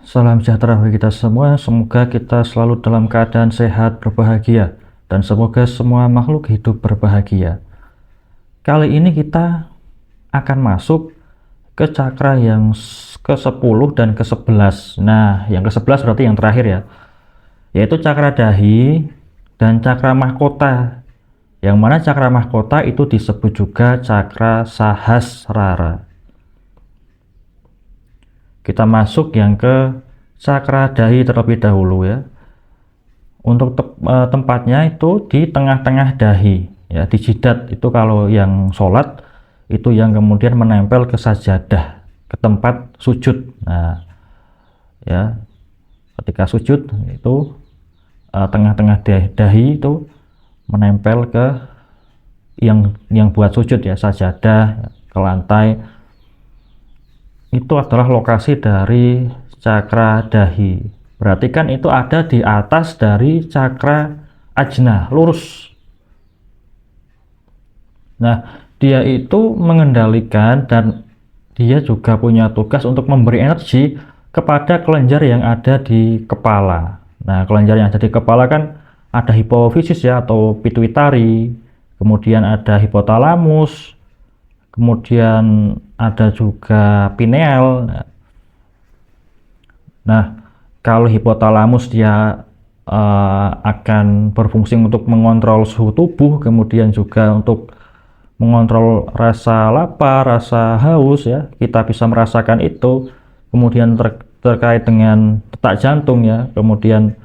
Salam sejahtera bagi kita semua, semoga kita selalu dalam keadaan sehat, berbahagia, dan semoga semua makhluk hidup berbahagia. Kali ini kita akan masuk ke cakra yang ke-10 dan ke-11. Nah, yang ke-11 berarti yang terakhir ya, yaitu cakra dahi dan cakra mahkota. Yang mana cakra mahkota itu disebut juga cakra sahasrara. Kita masuk yang ke cakra dahi terlebih dahulu ya. Untuk tempatnya itu di tengah-tengah dahi ya, di jidat. Itu kalau yang sholat itu yang kemudian menempel ke sajadah, ke tempat sujud. Nah ya, ketika sujud itu tengah-tengah dahi itu menempel ke yang buat sujud ya, sajadah, ke lantai. Itu adalah lokasi dari cakra dahi. Berarti kan itu ada di atas dari cakra ajna, lurus. Nah, dia itu mengendalikan dan dia juga punya tugas untuk memberi energi kepada kelenjar yang ada di kepala. Nah, kelenjar yang ada di kepala kan ada hipofisis ya, atau pituitari, kemudian ada hipotalamus, kemudian ada juga pineal. Nah, kalau hipotalamus dia akan berfungsi untuk mengontrol suhu tubuh, kemudian juga untuk mengontrol rasa lapar, rasa haus ya, kita bisa merasakan itu. Kemudian terkait dengan detak jantung ya, kemudian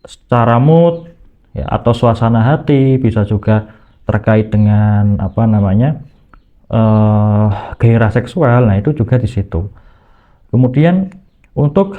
secara mood ya, atau suasana hati, bisa juga terkait dengan apa namanya, gairah seksual. Nah, itu juga di situ. Kemudian untuk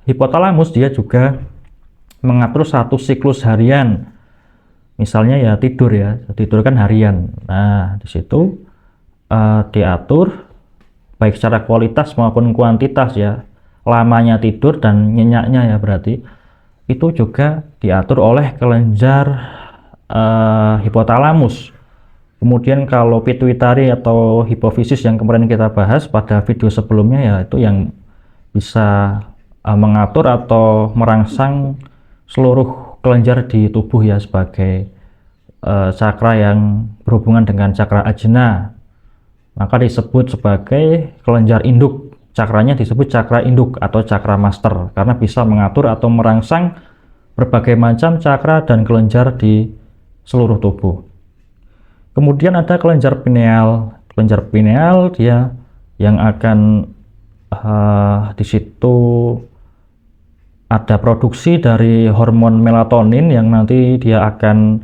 hipotalamus dia juga mengatur satu siklus harian. Misalnya ya tidur ya, tidur kan harian. Nah, di situ diatur baik secara kualitas maupun kuantitas ya. Lamanya tidur dan nyenyaknya ya, berarti itu juga diatur oleh kelenjar hipotalamus. Kemudian kalau pituitari atau hipofisis yang kemarin kita bahas pada video sebelumnya ya, itu yang bisa mengatur atau merangsang seluruh kelenjar di tubuh ya, sebagai cakra yang berhubungan dengan cakra ajna. Maka disebut sebagai kelenjar induk. Cakranya disebut cakra induk atau cakra master karena bisa mengatur atau merangsang berbagai macam cakra dan kelenjar di seluruh tubuh. Kemudian ada kelenjar pineal. Kelenjar pineal dia yang akan di situ ada produksi dari hormon melatonin yang nanti dia akan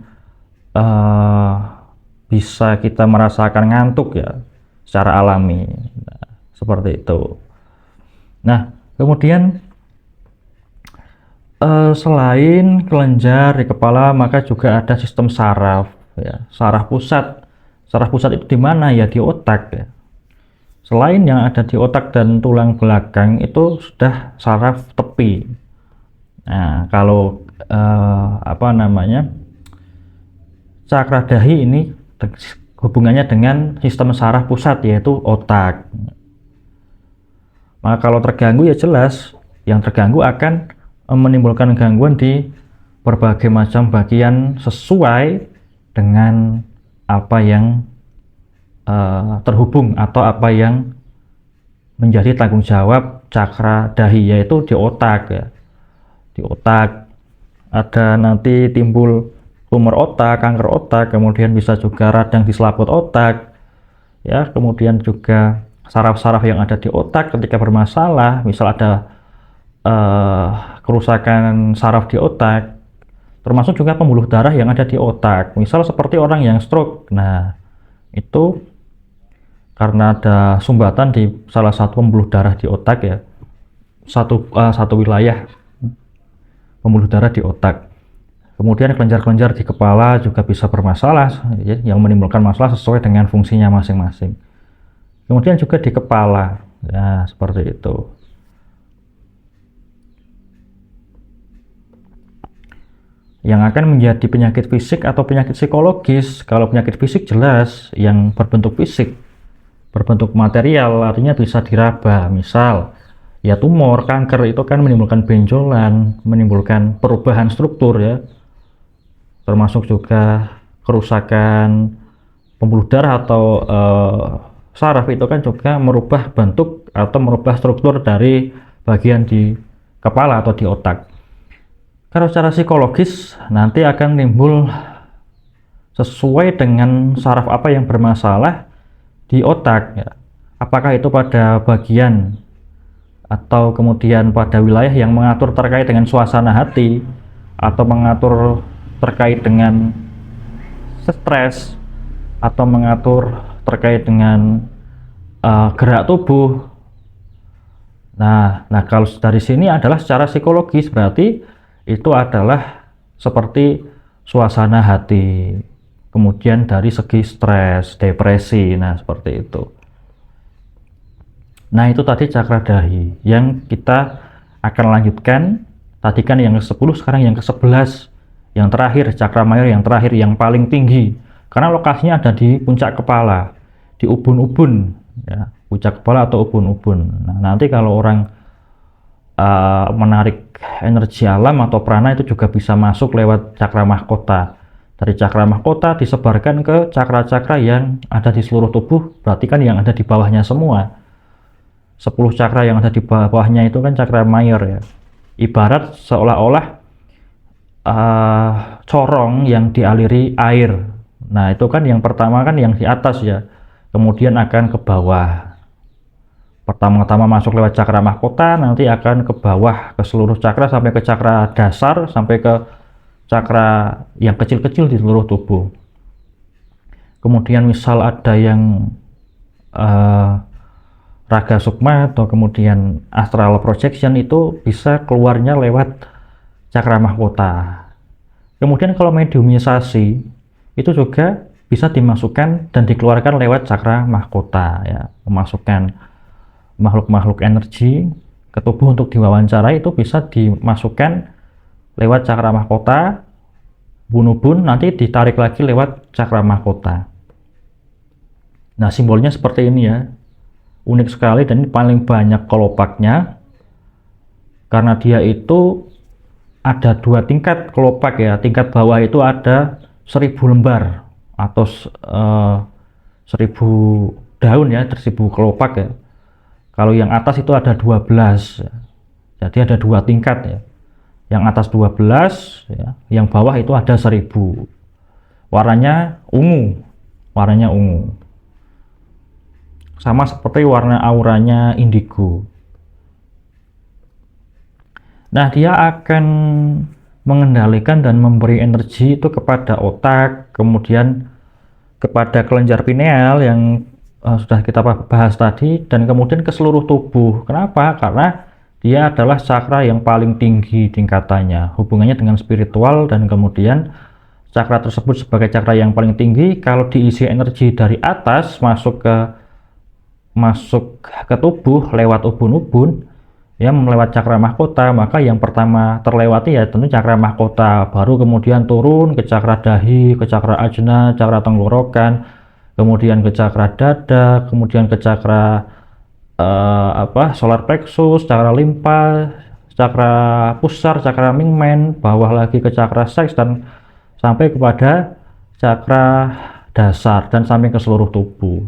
bisa kita merasakan ngantuk ya secara alami. Nah, seperti itu. Nah, kemudian selain kelenjar di kepala, maka juga ada sistem saraf ya, saraf pusat. Saraf pusat itu di mana ya? Di otak ya. Selain yang ada di otak dan tulang belakang, itu sudah saraf tepi. Nah, kalau apa namanya, cakra dahi ini hubungannya dengan sistem saraf pusat, yaitu otak. Maka kalau terganggu ya jelas yang terganggu akan menimbulkan gangguan di berbagai macam bagian sesuai dengan apa yang terhubung atau apa yang menjadi tanggung jawab cakra dahi, yaitu di otak ya. Di otak ada nanti timbul tumor otak, kanker otak, kemudian bisa juga radang di selaput otak ya, kemudian juga saraf-saraf yang ada di otak ketika bermasalah, misal ada kerusakan saraf di otak, termasuk juga pembuluh darah yang ada di otak, misal seperti orang yang stroke. Nah, itu karena ada sumbatan di salah satu pembuluh darah di otak ya, satu wilayah pembuluh darah di otak. Kemudian kelenjar-kelenjar di kepala juga bisa bermasalah ya, yang menimbulkan masalah sesuai dengan fungsinya masing-masing. Kemudian juga di kepala ya, seperti itu. Yang akan menjadi penyakit fisik atau penyakit psikologis. Kalau penyakit fisik jelas yang berbentuk fisik, berbentuk material, artinya bisa diraba. Misal ya tumor, kanker itu kan menimbulkan benjolan, menimbulkan perubahan struktur ya, termasuk juga kerusakan pembuluh darah atau saraf itu kan juga merubah bentuk atau merubah struktur dari bagian di kepala atau di otak. Kalau secara psikologis nanti akan timbul sesuai dengan saraf apa yang bermasalah di otak ya. Apakah itu pada bagian atau kemudian pada wilayah yang mengatur terkait dengan suasana hati atau mengatur terkait dengan stres atau mengatur terkait dengan gerak tubuh. Nah, kalau dari sini adalah secara psikologis, berarti itu adalah seperti suasana hati. Kemudian dari segi stres, depresi, nah seperti itu. Nah, itu tadi cakra dahi yang kita akan lanjutkan. Tadi kan yang ke-10, sekarang yang ke-11. Yang terakhir, cakra mayor yang terakhir, yang paling tinggi. Karena lokasinya ada di puncak kepala, di ubun-ubun, ya, puncak kepala atau ubun-ubun. Nah, nanti kalau orang menarik energi alam atau prana itu juga bisa masuk lewat cakra mahkota. Dari cakra mahkota disebarkan ke cakra-cakra yang ada di seluruh tubuh, berarti kan yang ada di bawahnya semua. 10 cakra yang ada di bawahnya itu kan cakra mayor ya. Ibarat seolah-olah corong yang dialiri air. Nah, itu kan yang pertama kan yang di atas ya, kemudian akan ke bawah. Pertama-tama masuk lewat cakra mahkota, nanti akan ke bawah ke seluruh cakra sampai ke cakra dasar, sampai ke cakra yang kecil-kecil di seluruh tubuh. Kemudian misal ada yang raga sukma atau kemudian astral projection, itu bisa keluarnya lewat cakra mahkota. Kemudian kalau mediumisasi itu juga bisa dimasukkan dan dikeluarkan lewat cakra mahkota ya, memasukkan makhluk-makhluk energi ke tubuh untuk diwawancara, itu bisa dimasukkan lewat cakra mahkota, bunubun, nanti ditarik lagi lewat cakra mahkota. Nah, simbolnya seperti ini ya, unik sekali, dan ini paling banyak kelopaknya karena dia itu ada 2 tingkat kelopak ya. Tingkat bawah itu ada 1000 lembar atau 1000 daun ya, 1000 kelopak ya. Kalau yang atas itu ada 12 ya. Jadi ada 2 tingkat ya. Yang atas 12 ya, yang bawah itu ada 1000. Warnanya ungu. Sama seperti warna auranya indigo. Nah, dia akan mengendalikan dan memberi energi itu kepada otak, kemudian kepada kelenjar pineal yang sudah kita bahas tadi, dan kemudian ke seluruh tubuh. Kenapa? Karena dia adalah cakra yang paling tinggi tingkatannya, hubungannya dengan spiritual, dan kemudian cakra tersebut sebagai cakra yang paling tinggi, kalau diisi energi dari atas masuk ke tubuh lewat ubun-ubun ya, melewat cakra mahkota, maka yang pertama terlewati ya tentu cakra mahkota, baru kemudian turun ke cakra dahi, ke cakra ajna, cakra tenggorokan, kemudian ke cakra dada, kemudian ke cakra solar plexus, cakra limpa, cakra pusar, cakra mingmen, bawah lagi ke cakra seks, dan sampai kepada cakra dasar, dan sampai ke seluruh tubuh.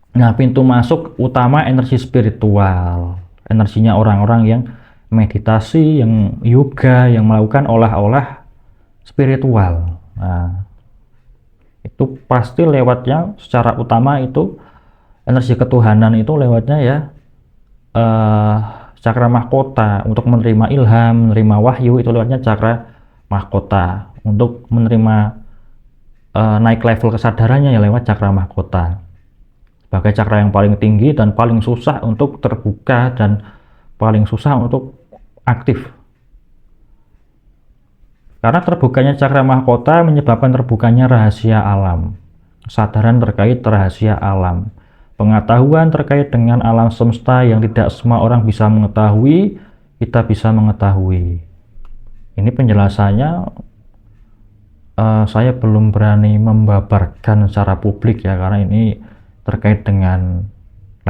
Nah, pintu masuk utama energi spiritual, energinya orang-orang yang meditasi, yang yoga, yang melakukan olah-olah spiritual. Nah, itu pasti lewatnya secara utama itu energi ketuhanan, itu lewatnya ya cakra mahkota. Untuk menerima ilham, menerima wahyu, itu lewatnya cakra mahkota. Untuk menerima naik level kesadarannya ya lewat cakra mahkota, sebagai cakra yang paling tinggi dan paling susah untuk terbuka dan paling susah untuk aktif. Karena terbukanya cakra mahkota menyebabkan terbukanya rahasia alam, kesadaran terkait rahasia alam, pengetahuan terkait dengan alam semesta yang tidak semua orang bisa mengetahui, kita bisa mengetahui. Ini penjelasannya saya belum berani membabarkan secara publik ya, karena ini terkait dengan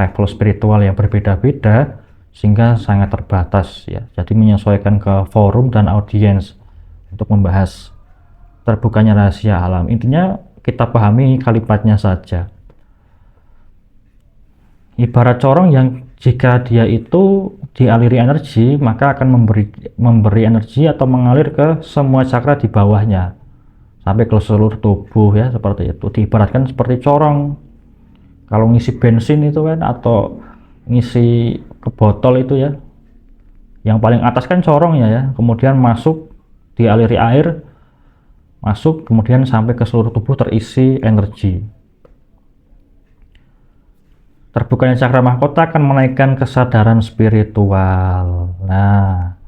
level spiritual yang berbeda-beda sehingga sangat terbatas ya. Jadi menyesuaikan ke forum dan audiens untuk membahas terbukanya rahasia alam. Intinya kita pahami kalimatnya saja. Ibarat corong yang jika dia itu dialiri energi, maka akan memberi energi atau mengalir ke semua cakra di bawahnya sampai ke seluruh tubuh ya, seperti itu. Diibaratkan seperti corong. Kalau ngisi bensin itu kan, atau ngisi ke botol itu ya, yang paling atas kan corongnya ya, kemudian masuk, dialiri air masuk, kemudian sampai ke seluruh tubuh terisi energi. Terbukanya cakra mahkota akan menaikkan kesadaran spiritual. Nah,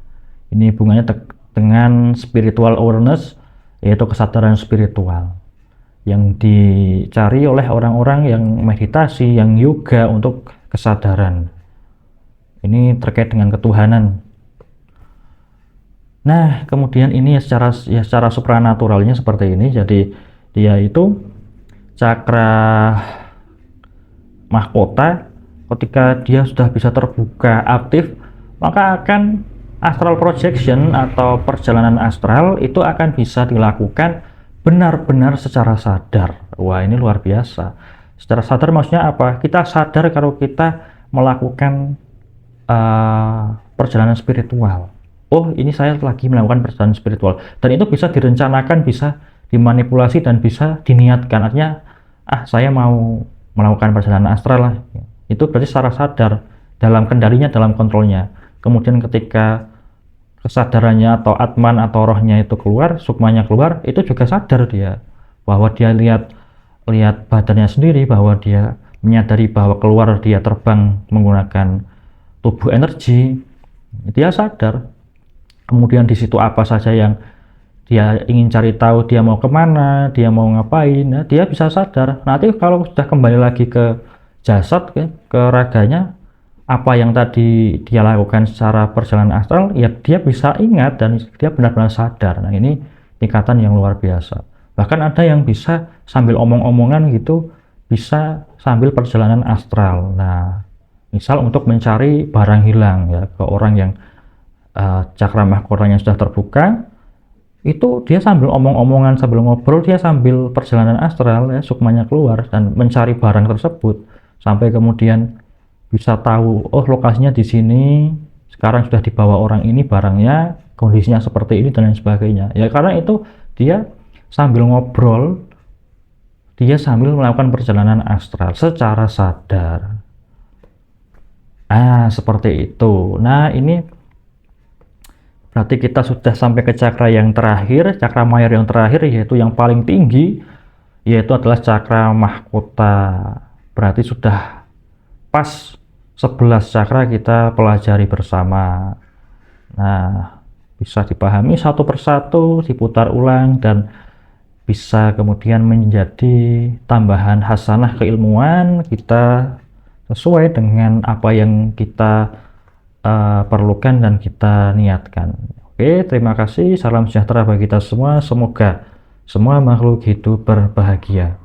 ini hubungannya dengan spiritual awareness, yaitu kesadaran spiritual yang dicari oleh orang-orang yang meditasi, yang yoga untuk kesadaran. Ini terkait dengan ketuhanan. Nah, kemudian ini secara supranaturalnya seperti ini. Jadi dia itu cakra mahkota, ketika dia sudah bisa terbuka aktif, maka akan astral projection atau perjalanan astral itu akan bisa dilakukan benar-benar secara sadar. Wah, ini luar biasa. Secara sadar maksudnya apa? Kita sadar kalau kita melakukan perjalanan spiritual. Oh, ini saya lagi melakukan perjalanan spiritual, dan itu bisa direncanakan, bisa dimanipulasi, dan bisa diniatkan. Artinya, saya mau melakukan perjalanan astral lah. Itu berarti secara sadar, dalam kendalinya, dalam kontrolnya. Kemudian ketika kesadarannya atau atman atau rohnya itu keluar, sukmanya keluar, itu juga sadar dia bahwa dia lihat badannya sendiri, bahwa dia menyadari bahwa keluar dia terbang menggunakan tubuh energi. Dia sadar. Kemudian di situ apa saja yang dia ingin cari tahu, dia mau kemana, dia mau ngapain, nah, dia bisa sadar. Nanti kalau sudah kembali lagi ke jasad, ke raganya, apa yang tadi dia lakukan secara perjalanan astral, ya dia bisa ingat dan dia benar-benar sadar. Nah, ini tingkatan yang luar biasa. Bahkan ada yang bisa sambil omong-omongan gitu, bisa sambil perjalanan astral. Nah, misal untuk mencari barang hilang ya, ke orang yang cakra mahkotanya sudah terbuka, itu dia sambil omong-omongan, sambil ngobrol, dia sambil perjalanan astral ya, sukmanya keluar dan mencari barang tersebut, sampai kemudian bisa tahu, oh lokasinya di sini, sekarang sudah dibawa orang ini barangnya, kondisinya seperti ini dan lain sebagainya ya. Karena itu dia sambil ngobrol, dia sambil melakukan perjalanan astral secara sadar. Seperti itu. Nah, ini berarti kita sudah sampai ke cakra yang terakhir, cakra mayor yang terakhir, yaitu yang paling tinggi, yaitu adalah cakra mahkota. Berarti sudah pas 11 cakra kita pelajari bersama. Nah, bisa dipahami satu persatu, diputar ulang, dan bisa kemudian menjadi tambahan hasanah keilmuan kita sesuai dengan apa yang kita perlukan dan kita niatkan. Oke, terima kasih. Salam sejahtera bagi kita semua. Semoga semua makhluk hidup berbahagia.